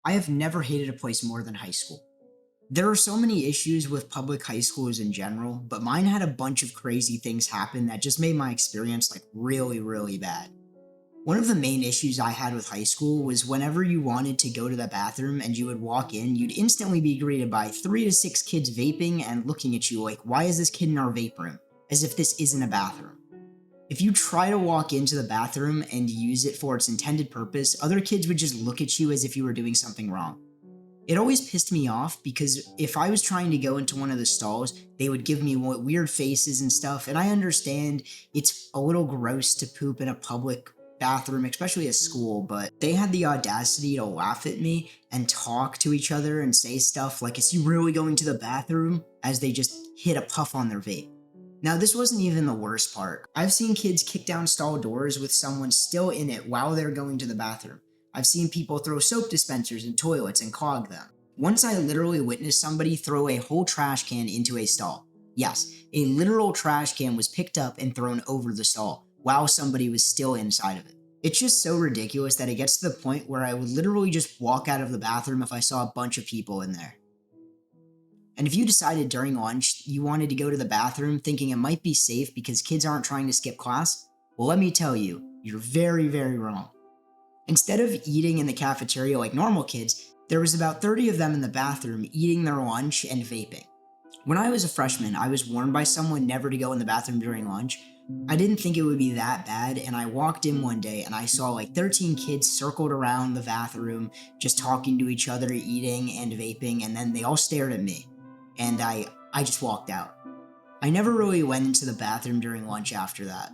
I have never hated a place more than high school. There are so many issues with public high schools in general, but mine had a bunch of crazy things happen that just made my experience really, really bad. One of the main issues I had with high school was whenever you wanted to go to the bathroom and you would walk in, you'd instantly be greeted by 3 to 6 kids vaping and looking at you like, why is this kid in our vape room? As if this isn't a bathroom. If you try to walk into the bathroom and use it for its intended purpose, other kids would just look at you as if you were doing something wrong. It always pissed me off because if I was trying to go into one of the stalls, they would give me weird faces and stuff, and I understand it's a little gross to poop in a public bathroom, especially a school, but they had the audacity to laugh at me and talk to each other and say stuff like, is he really going to the bathroom? As they just hit a puff on their vape. Now, this wasn't even the worst part. I've seen kids kick down stall doors with someone still in it while they're going to the bathroom. I've seen people throw soap dispensers in toilets and clog them. Once I literally witnessed somebody throw a whole trash can into a stall. Yes, a literal trash can was picked up and thrown over the stall while somebody was still inside of it. It's just so ridiculous that it gets to the point where I would literally just walk out of the bathroom if I saw a bunch of people in there. And if you decided during lunch you wanted to go to the bathroom thinking it might be safe because kids aren't trying to skip class, well, let me tell you, you're very, very wrong. Instead of eating in the cafeteria like normal kids, there was about 30 of them in the bathroom eating their lunch and vaping. When I was a freshman, I was warned by someone never to go in the bathroom during lunch. I didn't think it would be that bad, and I walked in one day and I saw like 13 kids circled around the bathroom, just talking to each other, eating and vaping, and then they all stared at me. And I just walked out. I never really went into the bathroom during lunch after that.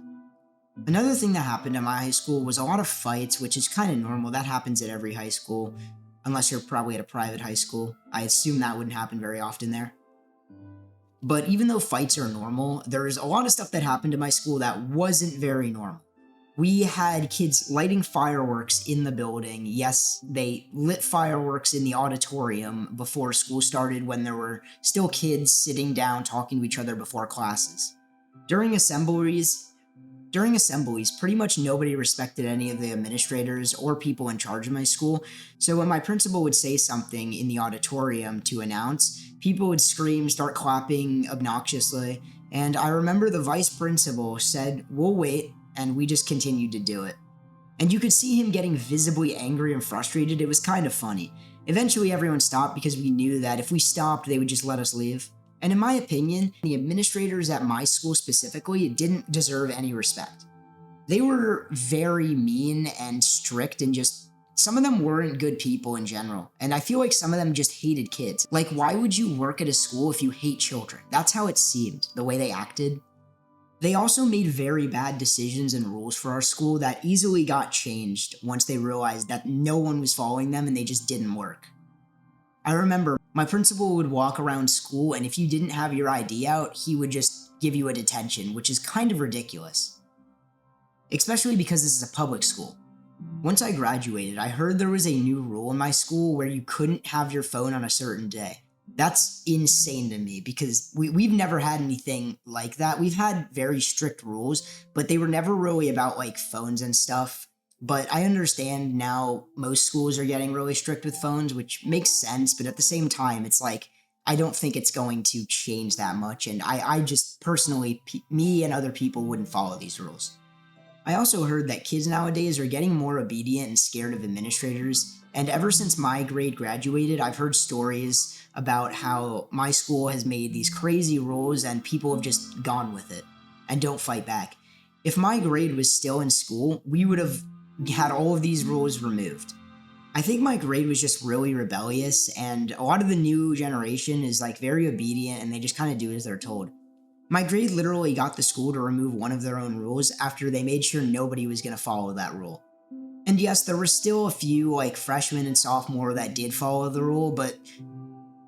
Another thing that happened at my high school was a lot of fights, which is kind of normal. That happens at every high school, unless you're probably at a private high school. I assume that wouldn't happen very often there. But even though fights are normal, there's a lot of stuff that happened at my school that wasn't very normal. We had kids lighting fireworks in the building. Yes, they lit fireworks in the auditorium before school started when there were still kids sitting down talking to each other before classes. During assemblies, pretty much nobody respected any of the administrators or people in charge of my school, so when my principal would say something in the auditorium to announce, people would scream, start clapping obnoxiously, and I remember the vice principal said, "We'll wait," and we just continued to do it. And you could see him getting visibly angry and frustrated. It was kind of funny. Eventually everyone stopped because we knew that if we stopped, they would just let us leave. And in my opinion, the administrators at my school specifically didn't deserve any respect. They were very mean and strict, and just some of them weren't good people in general. And I feel like some of them just hated kids. Like, why would you work at a school if you hate children? That's how it seemed, the way they acted. They also made very bad decisions and rules for our school that easily got changed once they realized that no one was following them and they just didn't work. I remember my principal would walk around school, and if you didn't have your ID out, he would just give you a detention, which is kind of ridiculous. Especially because this is a public school. Once I graduated, I heard there was a new rule in my school where you couldn't have your phone on a certain day. That's insane to me because we've never had anything like that. We've had very strict rules, but they were never really about like phones and stuff. But I understand now most schools are getting really strict with phones, which makes sense. But at the same time, it's like, I don't think it's going to change that much. And I just personally, me and other people wouldn't follow these rules. I also heard that kids nowadays are getting more obedient and scared of administrators. And ever since my grade graduated, I've heard stories about how my school has made these crazy rules and people have just gone with it and don't fight back. If my grade was still in school, we would have had all of these rules removed. I think my grade was just really rebellious, and a lot of the new generation is like very obedient and they just kind of do as they're told. My grade literally got the school to remove one of their own rules after they made sure nobody was going to follow that rule. And yes, there were still a few like freshmen and sophomore that did follow the rule, but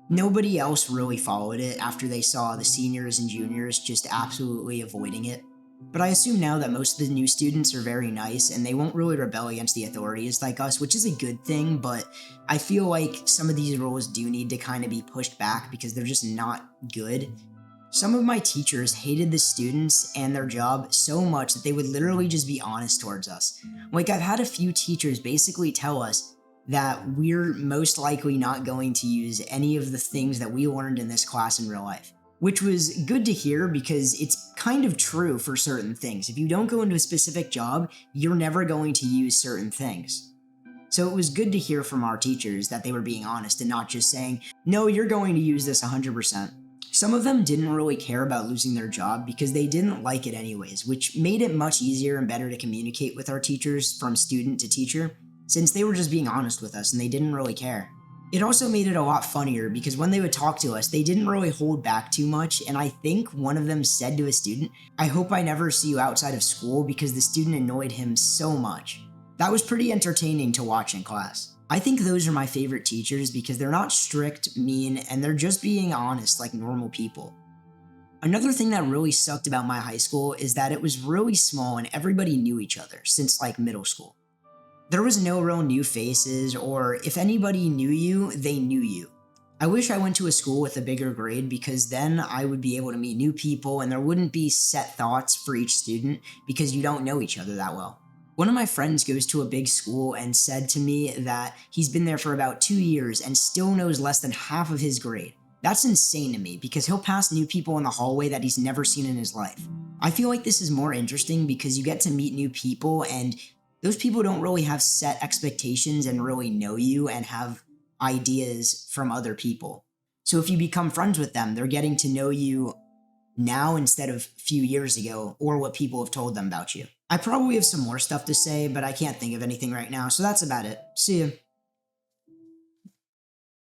nobody else really followed it after they saw the seniors and juniors just absolutely avoiding it. But I assume now that most of the new students are very nice and they won't really rebel against the authorities like us, which is a good thing, but I feel like some of these rules do need to kind of be pushed back because they're just not good. Some of my teachers hated the students and their job so much that they would literally just be honest towards us. Like, I've had a few teachers basically tell us, that we're most likely not going to use any of the things that we learned in this class in real life. Which was good to hear because it's kind of true for certain things. If you don't go into a specific job, you're never going to use certain things. So it was good to hear from our teachers that they were being honest and not just saying, no, you're going to use this 100%. Some of them didn't really care about losing their job because they didn't like it anyways, which made it much easier and better to communicate with our teachers from student to teacher, since they were just being honest with us and they didn't really care. It also made it a lot funnier because when they would talk to us, they didn't really hold back too much, and I think one of them said to a student, "I hope I never see you outside of school," because the student annoyed him so much. That was pretty entertaining to watch in class. I think those are my favorite teachers because they're not strict, mean, and they're just being honest like normal people. Another thing that really sucked about my high school is that it was really small and everybody knew each other since like middle school. There was no real new faces, or if anybody knew you, they knew you. I wish I went to a school with a bigger grade because then I would be able to meet new people and there wouldn't be set thoughts for each student because you don't know each other that well. One of my friends goes to a big school and said to me that he's been there for about 2 years and still knows less than half of his grade. That's insane to me because he'll pass new people in the hallway that he's never seen in his life. I feel like this is more interesting because you get to meet new people and those people don't really have set expectations and really know you and have ideas from other people. So if you become friends with them, they're getting to know you now instead of a few years ago or what people have told them about you. I probably have some more stuff to say, but I can't think of anything right now, so that's about it. See ya.